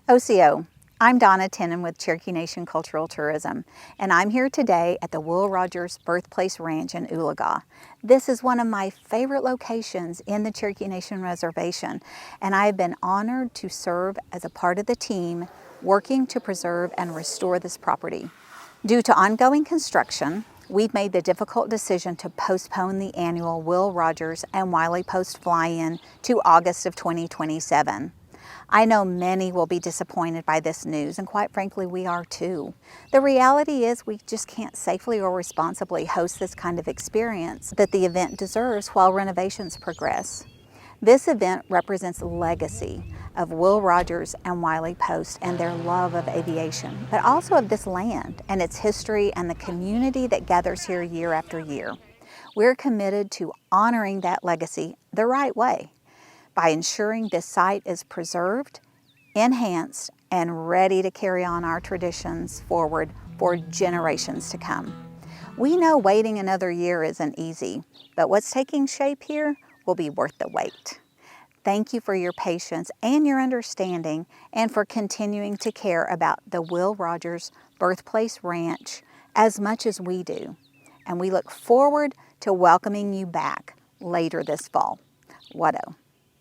OCO, I'm Donna Tennant with Cherokee Nation Cultural Tourism, and I'm here today at the Will Rogers Birthplace Ranch in Oologah. This is one of my favorite locations in the Cherokee Nation Reservation, and I have been honored to serve as a part of the team working to preserve and restore this property. Due to ongoing construction, we've made the difficult decision to postpone the annual Will Rogers and Wiley Post fly-in to August of 2027. I know many will be disappointed by this news, and quite frankly, we are too. The reality is we just can't safely or responsibly host this kind of experience that the event deserves while renovations progress. This event represents the legacy of Will Rogers and Wiley Post and their love of aviation, but also of this land and its history and the community that gathers here year after year. We're committed to honoring that legacy the right way, by ensuring this site is preserved, enhanced, and ready to carry on our traditions forward for generations to come. We know waiting another year isn't easy, but what's taking shape here will be worth the wait. Thank you for your patience and your understanding, and for continuing to care about the Will Rogers Birthplace Ranch as much as we do. And we look forward to welcoming you back later this fall. Wado.